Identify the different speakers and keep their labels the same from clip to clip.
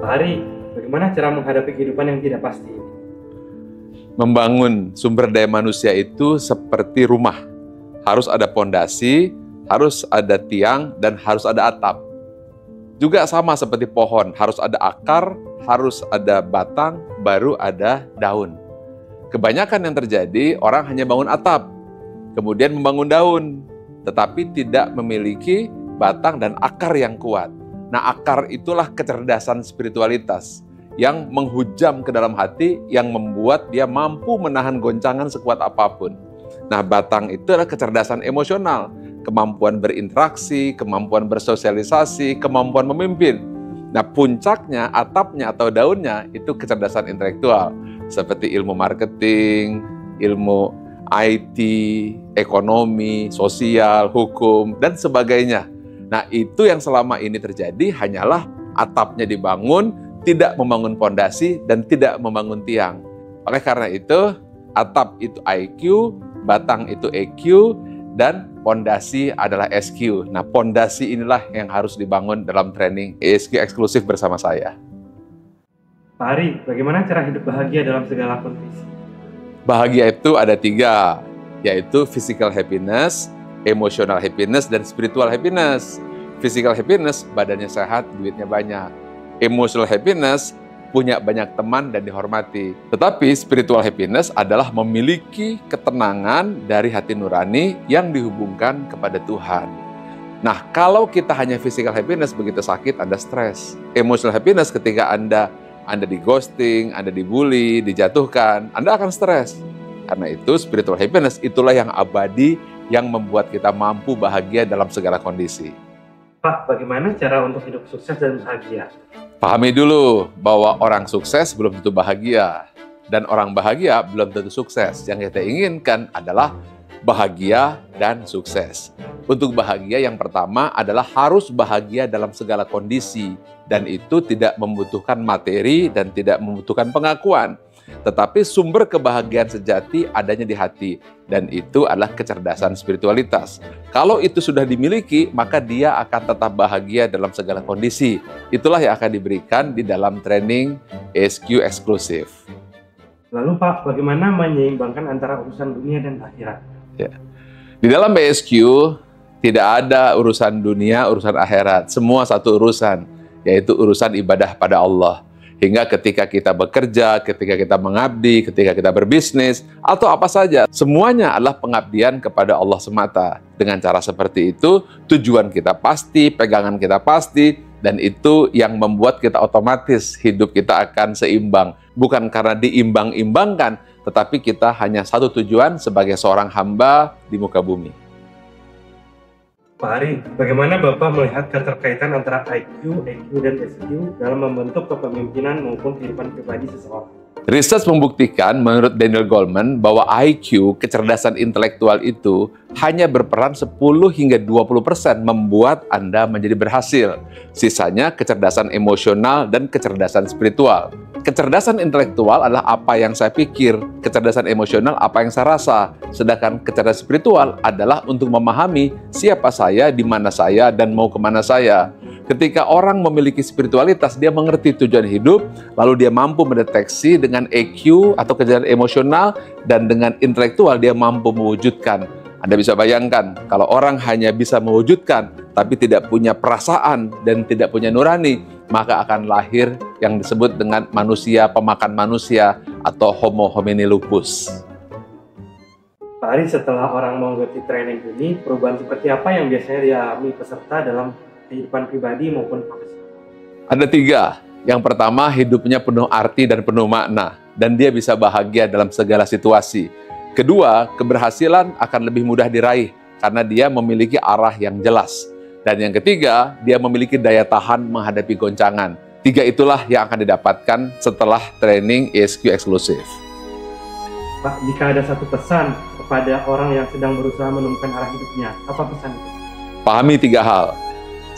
Speaker 1: Pak Ari, bagaimana cara menghadapi kehidupan yang tidak pasti ini?
Speaker 2: Membangun sumber daya manusia itu seperti rumah. Harus ada pondasi, harus ada tiang, dan harus ada atap. Juga sama seperti pohon, harus ada akar, harus ada batang, baru ada daun. Kebanyakan yang terjadi, orang hanya bangun atap, kemudian membangun daun, tetapi tidak memiliki batang dan akar yang kuat. Nah, akar itulah kecerdasan spiritualitas yang menghujam ke dalam hati, yang membuat dia mampu menahan goncangan sekuat apapun. Nah, batang itu adalah kecerdasan emosional, kemampuan berinteraksi, kemampuan bersosialisasi, kemampuan memimpin. Nah, puncaknya, atapnya atau daunnya itu kecerdasan intelektual, seperti ilmu marketing, ilmu IT, ekonomi, sosial, hukum, dan sebagainya. Nah, itu yang selama ini terjadi hanyalah atapnya dibangun, tidak membangun pondasi, dan tidak membangun tiang. Oleh karena itu, atap itu IQ, batang itu EQ, dan pondasi adalah SQ. Nah, pondasi inilah yang harus dibangun dalam training ESQ eksklusif bersama saya.
Speaker 1: Pak Ari, bagaimana cara hidup bahagia dalam segala kondisi?
Speaker 2: Bahagia itu ada 3, yaitu physical happiness, emotional happiness, dan spiritual happiness. Physical happiness, badannya sehat, duitnya banyak. Emotional happiness, punya banyak teman dan dihormati. Tetapi spiritual happiness adalah memiliki ketenangan dari hati nurani yang dihubungkan kepada Tuhan. Nah, kalau kita hanya physical happiness, begitu sakit Anda stres. Emotional happiness ketika Anda di ghosting, Anda dibully, dijatuhkan, Anda akan stres. Karena itu spiritual happiness itulah yang abadi, yang membuat kita mampu bahagia dalam segala kondisi.
Speaker 1: Pak, bagaimana cara untuk hidup sukses dan bahagia?
Speaker 2: Pahami dulu bahwa orang sukses belum tentu bahagia, dan orang bahagia belum tentu sukses. Yang kita inginkan adalah bahagia dan sukses. Untuk bahagia yang pertama adalah harus bahagia dalam segala kondisi, dan itu tidak membutuhkan materi dan tidak membutuhkan pengakuan. Tetapi sumber kebahagiaan sejati adanya di hati, dan itu adalah kecerdasan spiritualitas. Kalau itu sudah dimiliki, maka dia akan tetap bahagia dalam segala kondisi. Itulah yang akan diberikan di dalam training ESQ eksklusif.
Speaker 1: Lalu Pak, bagaimana menyeimbangkan antara urusan dunia dan akhirat?
Speaker 2: Ya. Di dalam ESQ tidak ada urusan dunia, urusan akhirat. Semua satu urusan, yaitu urusan ibadah pada Allah. Hingga ketika kita bekerja, ketika kita mengabdi, ketika kita berbisnis, atau apa saja, semuanya adalah pengabdian kepada Allah semata. Dengan cara seperti itu, tujuan kita pasti, pegangan kita pasti, dan itu yang membuat kita otomatis hidup kita akan seimbang. Bukan karena diimbang-imbangkan, tetapi kita hanya satu tujuan sebagai seorang hamba di muka bumi.
Speaker 1: Pak Ari, bagaimana Bapak melihat keterkaitan antara IQ, EQ, dan SQ dalam membentuk kepemimpinan maupun kehidupan pribadi seseorang?
Speaker 2: Riset membuktikan menurut Daniel Goleman bahwa IQ, kecerdasan intelektual itu hanya berperan 10 hingga 20% membuat Anda menjadi berhasil. Sisanya kecerdasan emosional dan kecerdasan spiritual. Kecerdasan intelektual adalah apa yang saya pikir, kecerdasan emosional apa yang saya rasa, sedangkan kecerdasan spiritual adalah untuk memahami siapa saya, di mana saya, dan mau kemana saya. Ketika orang memiliki spiritualitas, dia mengerti tujuan hidup, lalu dia mampu mendeteksi dengan EQ atau kecerdasan emosional, dan dengan intelektual dia mampu mewujudkan. Anda bisa bayangkan, kalau orang hanya bisa mewujudkan, tapi tidak punya perasaan dan tidak punya nurani, maka akan lahir yang disebut dengan manusia pemakan manusia atau Homo homini lupus.
Speaker 1: Pak Ari, setelah orang mengikuti training ini, perubahan seperti apa yang biasanya dialami peserta dalam kehidupan pribadi maupun profesional?
Speaker 2: Ada 3. Yang pertama, hidupnya penuh arti dan penuh makna, dan dia bisa bahagia dalam segala situasi. Kedua, keberhasilan akan lebih mudah diraih karena dia memiliki arah yang jelas. Dan yang ketiga, dia memiliki daya tahan menghadapi goncangan. 3 itulah yang akan didapatkan setelah training ESQ eksklusif.
Speaker 1: Pak, jika ada satu pesan kepada orang yang sedang berusaha menemukan arah hidupnya, apa pesan itu?
Speaker 2: Pahami 3 hal.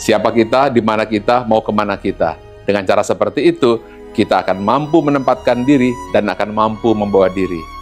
Speaker 2: Siapa kita, di mana kita, mau kemana kita. Dengan cara seperti itu, kita akan mampu menempatkan diri dan akan mampu membawa diri.